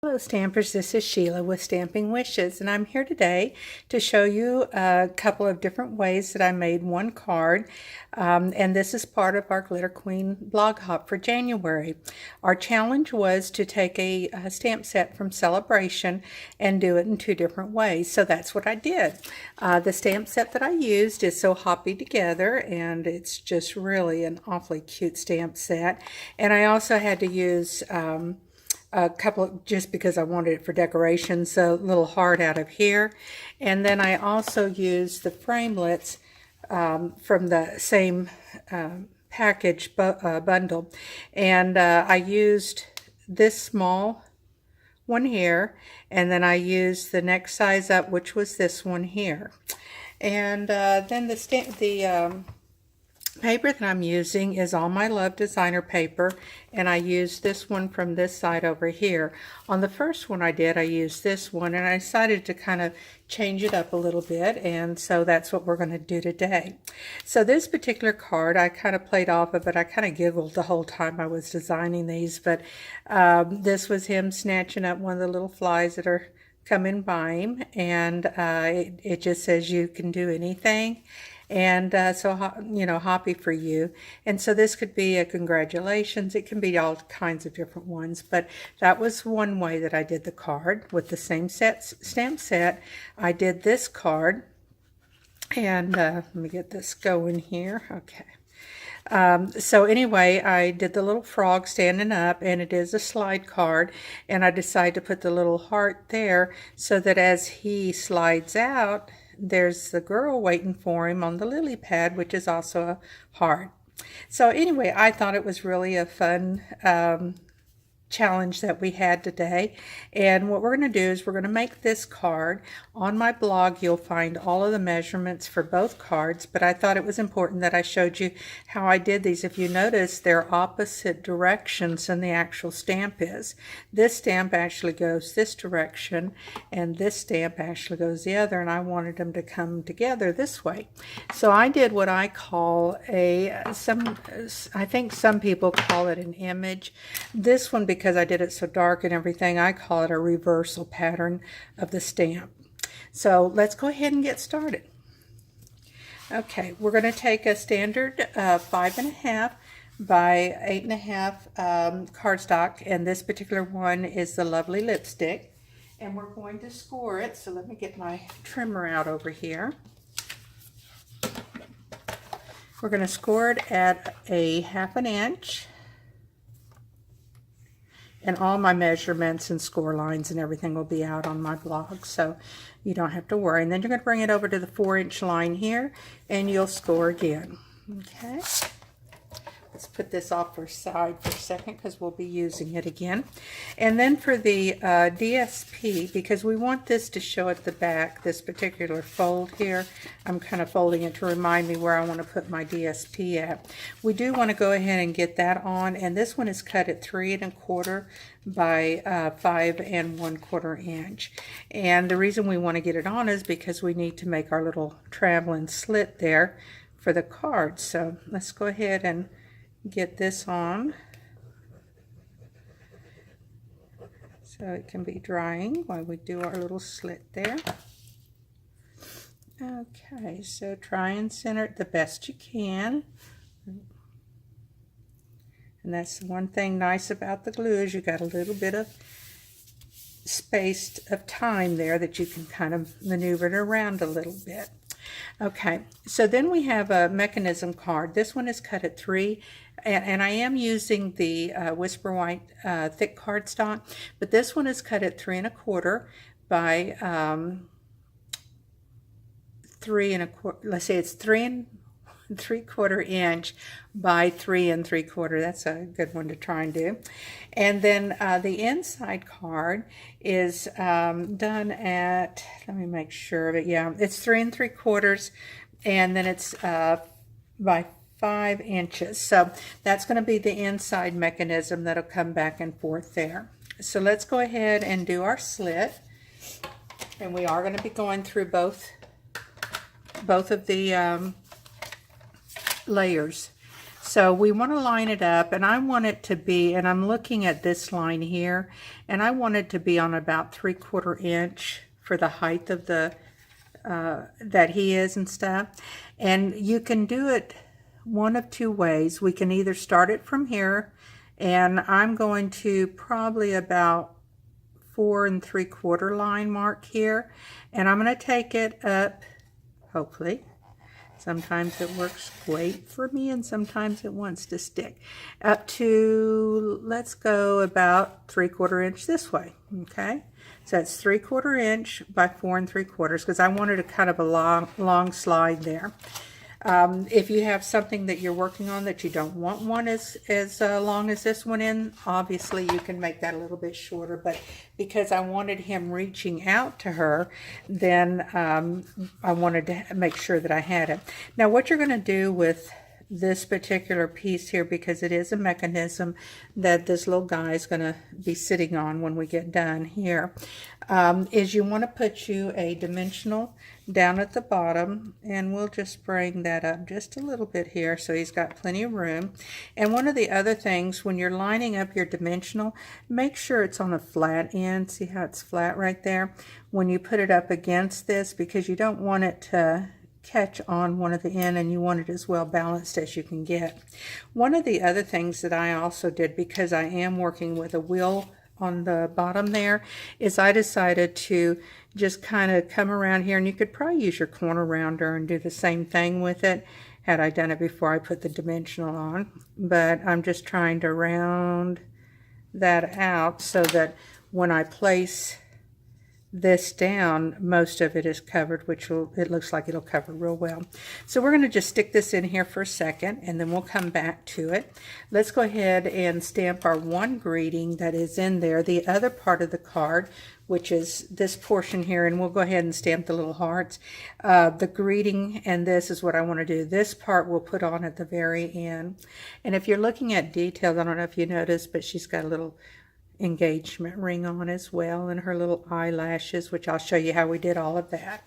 Hello Stampers, this is Sheila with Stamping Wishes, and I'm here today to show you a couple of different ways that I made one card, and this is part of our Glitter Queen blog hop for January. Our challenge was to take a stamp set from Celebration and do it in two different ways, so that's what I did. The stamp set that I used is So Hoppy Together, and it's just really an awfully cute stamp set, and I also had to use a couple, just because I wanted it for decoration, so a little heart out of here. And then I also used the framelits from the same package bundle. And I used this small one here, and then I used the next size up, which was this one here. And then the paper that I'm using is All My Love designer paper, and I used this one from this side over here. On the first one I used this one, and I decided to kind of change it up a little bit, and so that's what we're going to do today. So this particular card, I kind of played off of it. I kind of giggled the whole time I was designing these, but this was him snatching up one of the little flies that are coming by him, and it just says you can do anything. And so, you know, happy for you. And so this could be a congratulations. It can be all kinds of different ones. But that was one way that I did the card with the same stamp set. I did this card. And let me get this going here. Okay. So anyway, I did the little frog standing up, and it is a slide card, and I decided to put the little heart there so that as he slides out, there's the girl waiting for him on the lily pad, which is also a heart. So anyway, I thought it was really a fun challenge that we had today, and what we're going to do is we're going to make this card. On my blog you'll find all of the measurements for both cards, but I thought it was important that I showed you how I did these. If you notice, they're opposite directions than the actual stamp is. This stamp actually goes this direction, and this stamp actually goes the other, and I wanted them to come together this way. So I did what I call I think some people call it an image. This one, because I did it so dark and everything, I call it a reversal pattern of the stamp. So let's go ahead and get started. Okay, we're going to take a standard 5.5 by 8.5 cardstock, and this particular one is the Lovely Lipstick, and we're going to score it. So let me get my trimmer out over here. We're going to score it at a 1/2 inch. And all my measurements and score lines and everything will be out on my blog, so you don't have to worry. And then you're going to bring it over to the 4-inch line here, and you'll score again. Okay. Let's put this off for side for a second because we'll be using it again. And then for the DSP, because we want this to show at the back, this particular fold here, I'm kind of folding it to remind me where I want to put my DSP at. We do want to go ahead and get that on, and this one is cut at 3 1/4 by 5 1/4 inch. And the reason we want to get it on is because we need to make our little traveling slit there for the card. So let's go ahead and get this on so it can be drying while we do our little slit there. Okay, so try and center it the best you can. And that's the one thing nice about the glue, is you got a little bit of space of time there that you can kind of maneuver it around a little bit. Okay, so then we have a mechanism card. This one is cut at 3, and I am using the Whisper White thick cardstock, but this one is cut at 3 1/4 by 3 1/4. Let's say it's 3 3/4 inch by 3 3/4. That's a good one to try and do. And then the inside card is done at, let me make sure of it, yeah, it's 3 3/4, and then it's by 5 inches. So that's going to be the inside mechanism that'll come back and forth there. So let's go ahead and do our slit, and we are going to be going through both of the layers. So we want to line it up, and I want it to be, and I'm looking at this line here, and I want it to be on about 3/4 inch for the height of the that he is and stuff. And you can do it one of two ways. We can either start it from here, and I'm going to probably about 4 3/4 line mark here, and I'm going to take it up, hopefully. Sometimes it works great for me, and sometimes it wants to stick. Up to, let's go about 3/4 inch this way, okay? So that's 3/4 inch by 4 3/4, because I wanted a kind of a long slide there. If you have something that you're working on that you don't want one as long as this one in, obviously you can make that a little bit shorter, but because I wanted him reaching out to her, then I wanted to make sure that I had it. Now what you're going to do with this particular piece here, because it is a mechanism that this little guy is going to be sitting on when we get done here, is you want to put you a dimensional down at the bottom, and we'll just bring that up just a little bit here so he's got plenty of room. And one of the other things, when you're lining up your dimensional, make sure it's on a flat end. See how it's flat right there when you put it up against this, because you don't want it to catch on one of the end, and you want it as well balanced as you can get. One of the other things that I also did, because I am working with a wheel on the bottom there, is I decided to just kind of come around here, and you could probably use your corner rounder and do the same thing with it had I done it before I put the dimensional on, but I'm just trying to round that out so that when I place this down, most of it is covered, which it looks like it'll cover real well. So we're going to just stick this in here for a second, and then we'll come back to it. Let's go ahead and stamp our one greeting that is in there, the other part of the card, which is this portion here, and we'll go ahead and stamp the little hearts. The greeting, and this is what I want to do. This part we'll put on at the very end. And if you're looking at details, I don't know if you noticed, but she's got a little engagement ring on as well, and her little eyelashes, which I'll show you how we did all of that.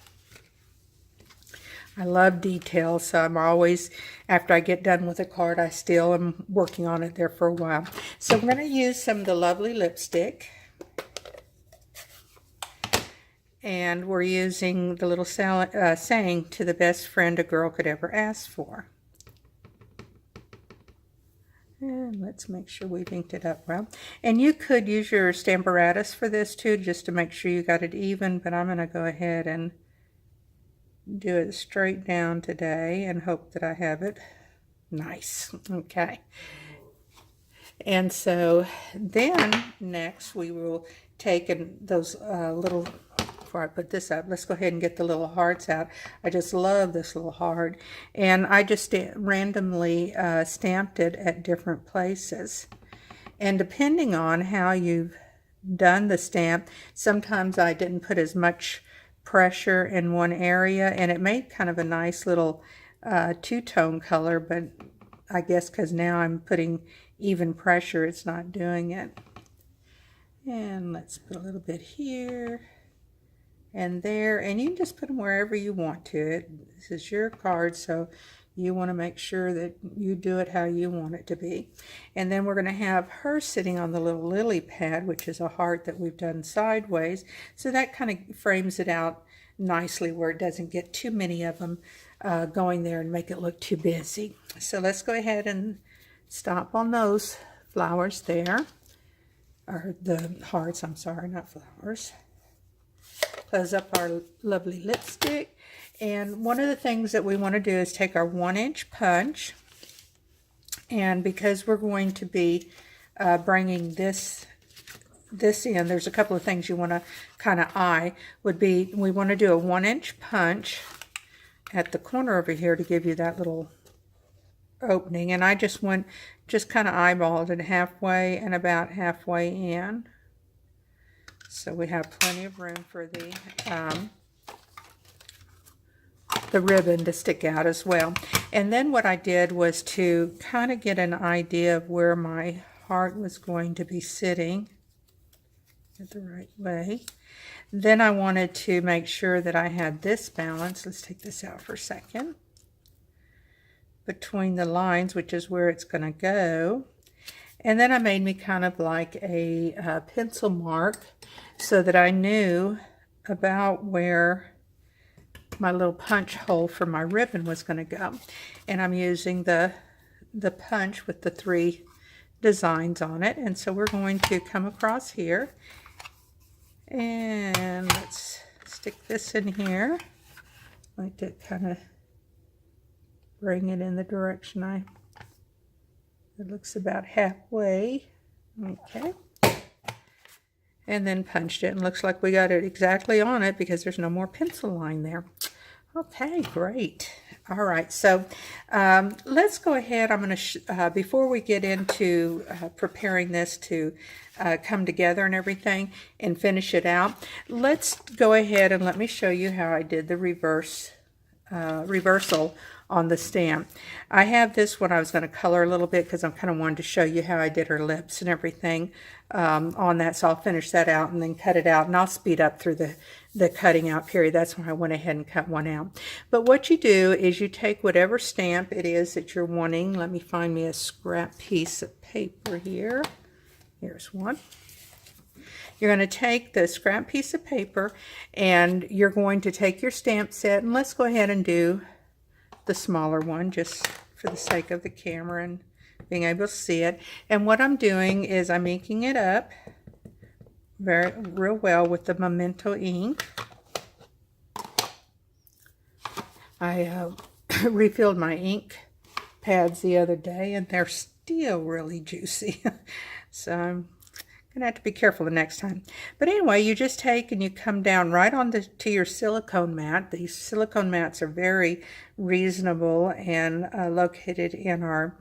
I love details, so I'm always, after I get done with a card, I still am working on it there for a while. So I'm going to use some of the lovely lipstick, and we're using the little saying, "To the best friend a girl could ever ask for." And let's make sure we've inked it up well. And you could use your Stamparatus for this too, just to make sure you got it even, but I'm going to go ahead and do it straight down today and hope that I have it nice. Okay. And so then next we will take those little, before I put this up, let's go ahead and get the little hearts out. I just love this little heart, and I just randomly stamped it at different places, and depending on how you've done the stamp, sometimes I didn't put as much pressure in one area, and it made kind of a nice little two-tone color, but I guess because now I'm putting even pressure, it's not doing it. And let's put a little bit here and there, and you can just put them wherever you want to. This is your card, so you want to make sure that you do it how you want it to be. And then we're going to have her sitting on the little lily pad, which is a heart that we've done sideways, so that kind of frames it out nicely where it doesn't get too many of them going there and make it look too busy. So let's go ahead and stop on those flowers there, or the hearts, I'm sorry, not flowers. Close up our lovely lipstick, and one of the things that we want to do is take our 1-inch punch, and because we're going to be bringing this in, there's a couple of things you want to kind of eye. Would be, we want to do a 1-inch punch at the corner over here to give you that little opening, and I just kind of eyeballed it halfway and about halfway in. So we have plenty of room for the ribbon to stick out as well. And then what I did was to kind of get an idea of where my heart was going to be sitting at the right way. Then I wanted to make sure that I had this balance. Let's take this out for a second. between the lines, which is where it's going to go. And then I made me kind of like a pencil mark so that I knew about where my little punch hole for my ribbon was going to go. And I'm using the punch with the 3 designs on it. And so we're going to come across here, and let's stick this in here. I like to kind of bring it in the direction it looks about halfway. Okay. And then punched it, and looks like we got it exactly on it because there's no more pencil line there. Okay, great. All right, so let's go ahead. I'm going to, before we get into preparing this to come together and everything and finish it out, let's go ahead and let me show you how I did the reversal on the stamp. I have this one I was going to color a little bit because I kind of wanted to show you how I did her lips and everything on that. So I'll finish that out and then cut it out, and I'll speed up through the cutting out period. That's why I went ahead and cut one out. But what you do is you take whatever stamp it is that you're wanting. Let me find me a scrap piece of paper here. Here's one. You're going to take the scrap piece of paper and you're going to take your stamp set, and let's go ahead and do the smaller one just for the sake of the camera and being able to see it. And what I'm doing is I'm inking it up real well with the Memento ink. I refilled my ink pads the other day and they're still really juicy. So I'm gonna have to be careful the next time. But anyway, you just take and you come down right on to your silicone mat. These silicone mats are very reasonable and located in our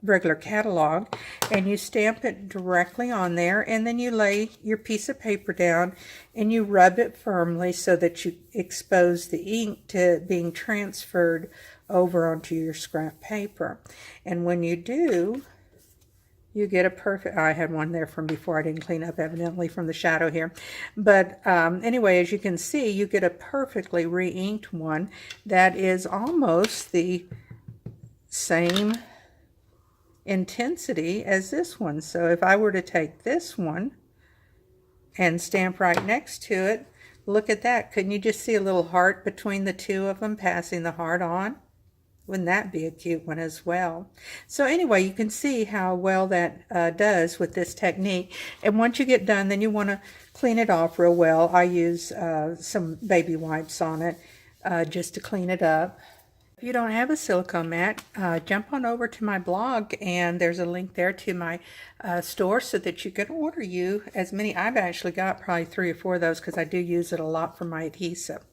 regular catalog, and you stamp it directly on there, and then you lay your piece of paper down and you rub it firmly so that you expose the ink to being transferred over onto your scrap paper. And when you do, you get a perfect, I had one there from before I didn't clean up evidently from the shadow here. But anyway, as you can see, you get a perfectly re-inked one that is almost the same intensity as this one. So if I were to take this one and stamp right next to it, look at that. Couldn't you just see a little heart between the two of them, passing the heart on? Wouldn't that be a cute one as well? So anyway, you can see how well that does with this technique. And once you get done, then you want to clean it off real well. I use some baby wipes on it just to clean it up. If you don't have a silicone mat, jump on over to my blog, and there's a link there to my store so that you can order you as many. I've actually got probably 3 or 4 of those because I do use it a lot for my adhesive.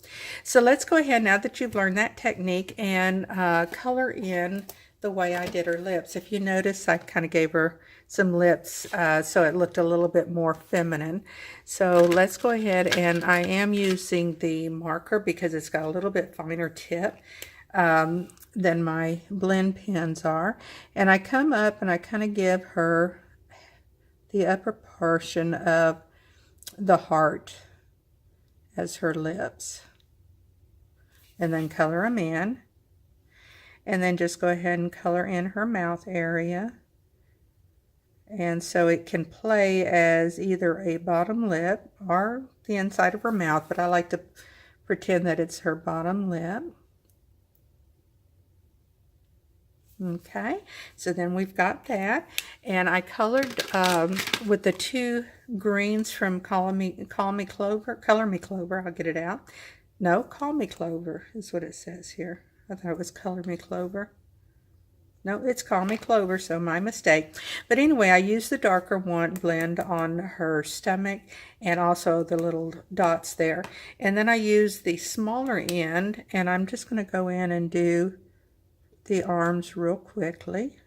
So let's go ahead now that you've learned that technique and color in the way I did her lips. If you notice, I kind of gave her some lips so it looked a little bit more feminine. So let's go ahead, and I am using the marker because it's got a little bit finer tip than my blend pens are. And I come up and I kind of give her the upper portion of the heart as her lips. And then color them in. And then just go ahead and color in her mouth area. And so it can play as either a bottom lip or the inside of her mouth, but I like to pretend that it's her bottom lip. Okay, so then we've got that, and I colored with the 2 greens from Color Me Clover. I'll get it out. No, Call Me Clover is what it says here. I thought it was Color Me Clover. No, it's Call Me Clover, so my mistake. But anyway, I used the darker one blend on her stomach and also the little dots there. And then I used the smaller end, and I'm just going to go in and do the arms real quickly.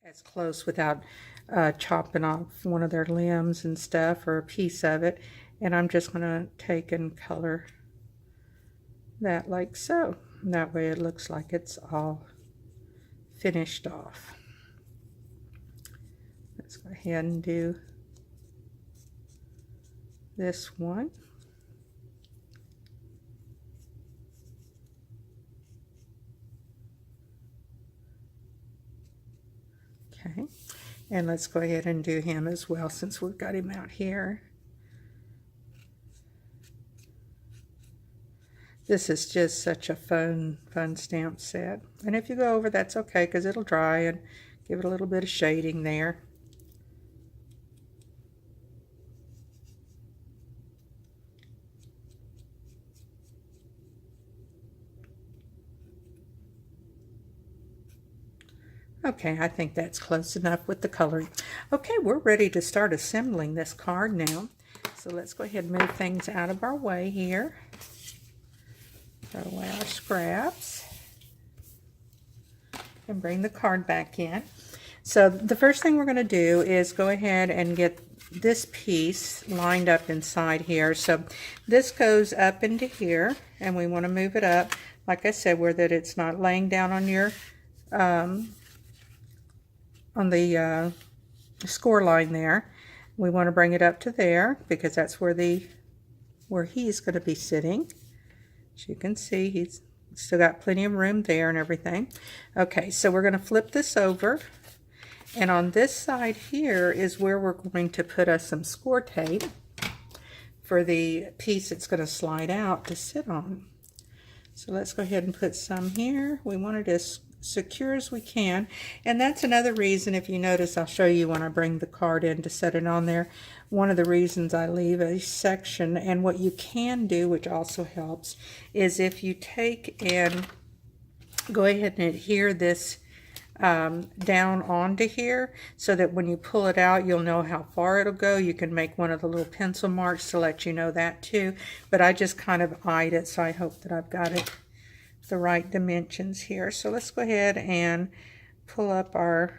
as close without chopping off one of their limbs and stuff or a piece of it. And I'm just going to take and color that like so. That way it looks like it's all finished off. Let's go ahead and do this one. Okay, and let's go ahead and do him as well since we've got him out here. This is just such a fun stamp set. And if you go over, that's okay because it'll dry and give it a little bit of shading there. Okay, I think that's close enough with the coloring. Okay, we're ready to start assembling this card now. So let's go ahead and move things out of our way here. Throw away our scraps. And bring the card back in. So the first thing we're going to do is go ahead and get this piece lined up inside here. So this goes up into here, and we want to move it up, like I said, where that it's not laying down on your on the score line there. We want to bring it up to there because that's where he's going to be sitting. As you can see, he's still got plenty of room there and everything. Okay, so we're going to flip this over, and on this side here is where we're going to put us some score tape for the piece that's going to slide out to sit on. So let's go ahead and put some here. We want it as secure as we can, and that's another reason, if you notice, I'll show you when I bring the card in to set it on there, one of the reasons I leave a section. And what you can do, which also helps, is if you take and go ahead and adhere this down onto here, so that when you pull it out you'll know how far it'll go. You can make one of the little pencil marks to let you know that too, but I just kind of eyed it, so I hope that I've got it the right dimensions here. So let's go ahead and pull up our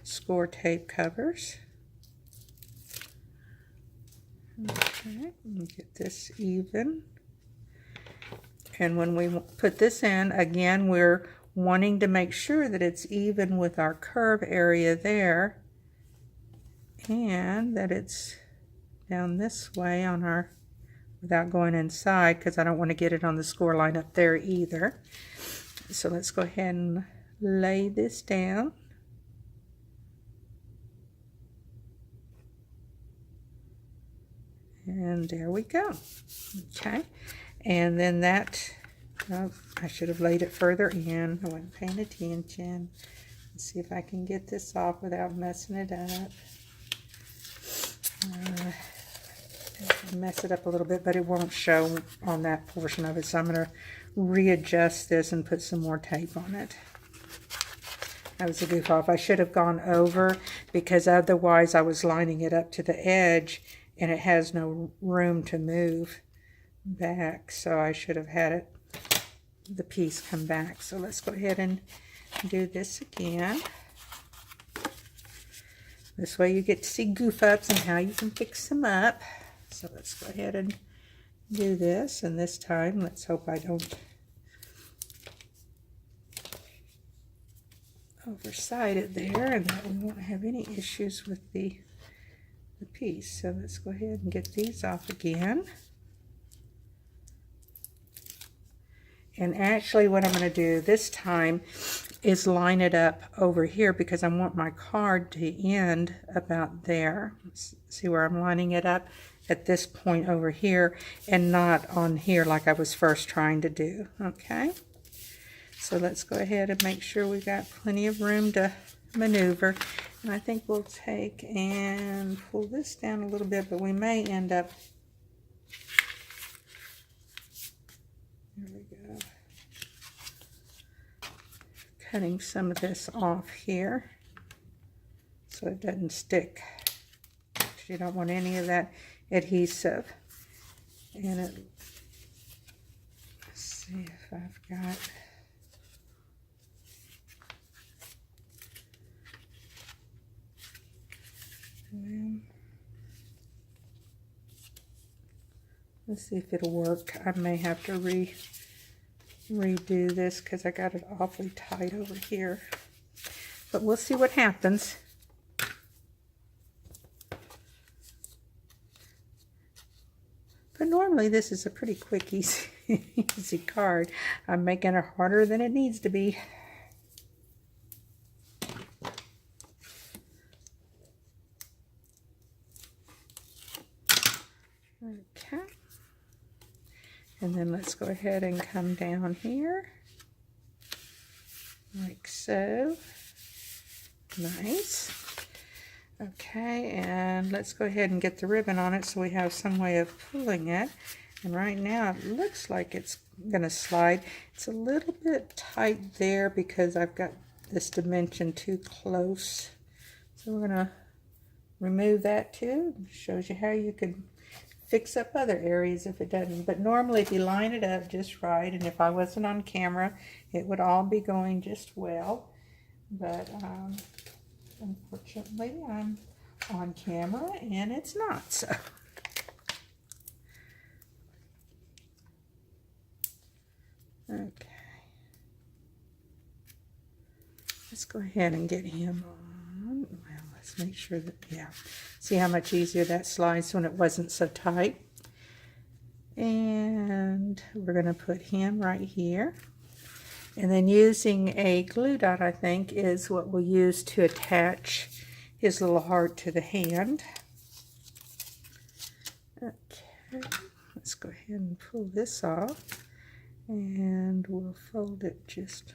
score tape covers. Okay, get this even. And when we put this in, again, we're wanting to make sure that it's even with our curve area there, and that it's down this way on our, without going inside, because I don't want to get it on the score line up there either. So let's go ahead and lay this down. And there we go. Okay, and then that, oh, I should have laid it further in. I wasn't paying attention. Let's see if I can get this off without messing it up. Mess it up a little bit, but it won't show on that portion of it, so I'm going to readjust this and put some more tape on it. That was a goof off. I should have gone over, because otherwise I was lining it up to the edge and it has no room to move back, so I should have had it, the piece, come back. So let's go ahead and do this again. This way you get to see goof ups and how you can fix them up. So let's go ahead and do this, and this time let's hope I don't oversight it there, and that we won't have any issues with the piece. So let's go ahead and get these off again. And actually what I'm going to do this time is line it up over here, because I want my card to end about there. Let's see where I'm lining it up, at this point over here, and not on here like I was first trying to do. Okay, so let's go ahead and make sure we've got plenty of room to maneuver. And I think we'll take and pull this down a little bit, but we may end up, there we go, cutting some of this off here so it doesn't stick. You don't want any of that adhesive. And let's see if I've got, Let's see if it'll work. I may have to redo this because I got it awfully tight over here. But we'll see what happens. But normally this is a pretty quick, easy card. I'm making it harder than it needs to be. Okay. And then let's go ahead and come down here. Like so. Nice. Okay, and let's go ahead and get the ribbon on it so we have some way of pulling it. And right now it looks like it's going to slide. It's a little bit tight there because I've got this dimension too close. So we're going to remove that too. Shows you how you can fix up other areas if it doesn't. But normally if you line it up just right, and if I wasn't on camera, it would all be going just well. But unfortunately, I'm on camera and it's not, so. Okay. Let's go ahead and get him on. Well, let's make sure that, yeah. See how much easier that slides when it wasn't so tight. And we're going to put him right here. And then using a glue dot, I think, is what we'll use to attach his little heart to the hand. Okay, let's go ahead and pull this off. And we'll fold it just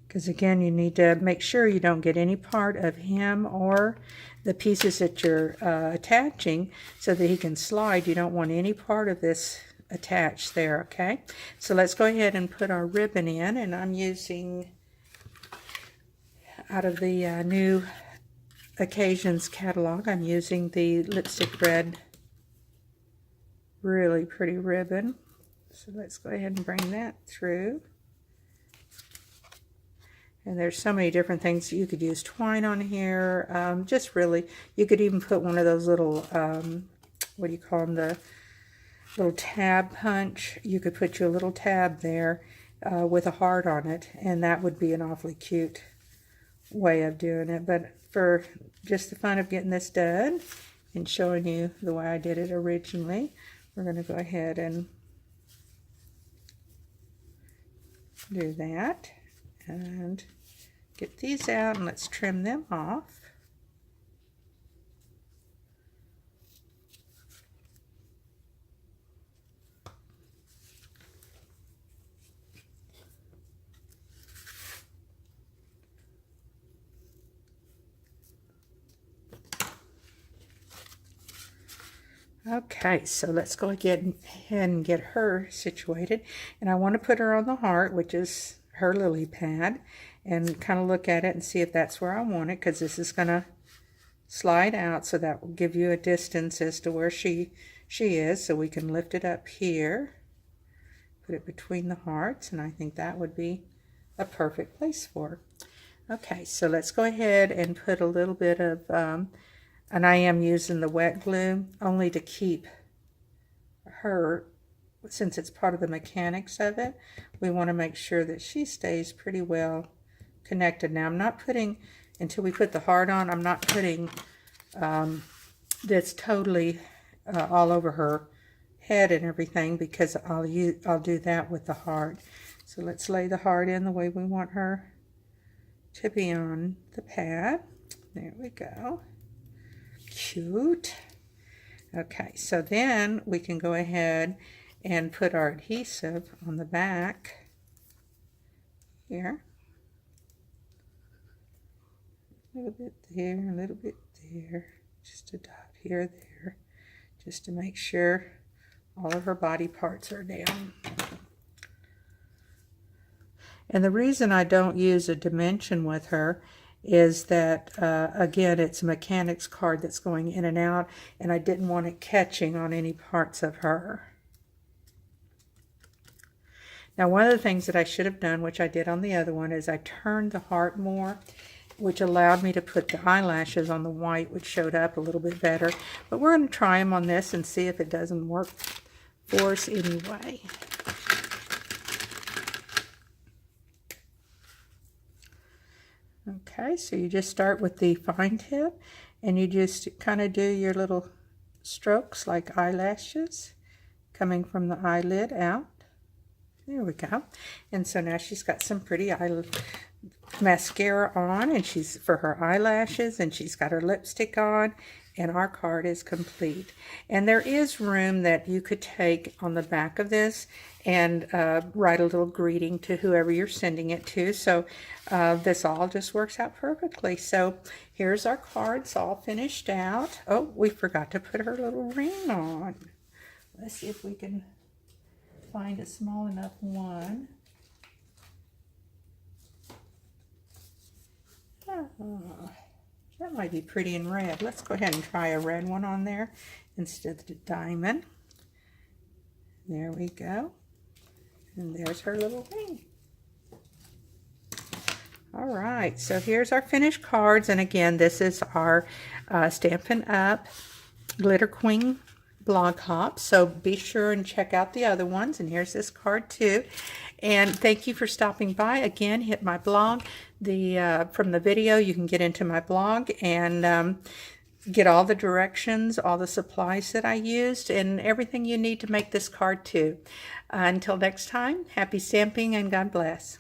because again, you need to make sure you don't get any part of him or the pieces that you're attaching so that he can slide. You don't want any part of this attached there, okay? So let's go ahead and put our ribbon in, and I'm using out of the new Occasions catalog, I'm using the Lipstick Red, really pretty ribbon. So let's go ahead and bring that through. And there's so many different things. You could use twine on here. Just really, you could even put one of those little, what do you call them, the little tab punch. You could put your little tab there with a heart on it, and that would be an awfully cute way of doing it. But for just the fun of getting this done and showing you the way I did it originally, we're going to go ahead and do that. And get these out, and let's trim them off. Okay, so let's go ahead and get her situated. And I want to put her on the heart, which is her lily pad, and kind of look at it and see if that's where I want it, because this is going to slide out, so that will give you a distance as to where she is, so we can lift it up here, put it between the hearts, and I think that would be a perfect place for her. Okay, so let's go ahead and put a little bit of, and I am using the wet glue only to keep her, since it's part of the mechanics of it, we want to make sure that she stays pretty well connected. Now I'm not putting, until we put the heart on, I'm not putting this totally all over her head and everything, because I'll do that with the heart. So let's lay the heart in the way we want her to be on the pad. There we go. Cute. Okay, so then we can go ahead and put our adhesive on the back here. A little bit there, a little bit there, just a dot here, there, just to make sure all of her body parts are down. And the reason I don't use a dimension with her is that, again, it's a mechanics card that's going in and out, and I didn't want it catching on any parts of her. Now, one of the things that I should have done, which I did on the other one, is I turned the heart more, which allowed me to put the eyelashes on the white, which showed up a little bit better. But we're going to try them on this and see if it doesn't work for us anyway. Okay, so you just start with the fine tip, and you just kind of do your little strokes like eyelashes coming from the eyelid out. There we go. And so now she's got some pretty mascara on, and she's for her eyelashes, and she's got her lipstick on, and our card is complete. And there is room that you could take on the back of this and write a little greeting to whoever you're sending it to. So this all just works out perfectly. So here's our cards all finished out. Oh, we forgot to put her little ring on. Let's see if we can find a small enough one. Oh, that might be pretty in red. Let's go ahead and try a red one on there instead of the diamond. There we go. And there's her little ring. All right, so here's our finished cards. And again, this is our Stampin' Up! Glitter Queen blog hop. So be sure and check out the other ones. And here's this card too. And thank you for stopping by. Again, hit my blog. From the video, you can get into my blog and get all the directions, all the supplies that I used, and everything you need to make this card too. Until next time, happy stamping and God bless.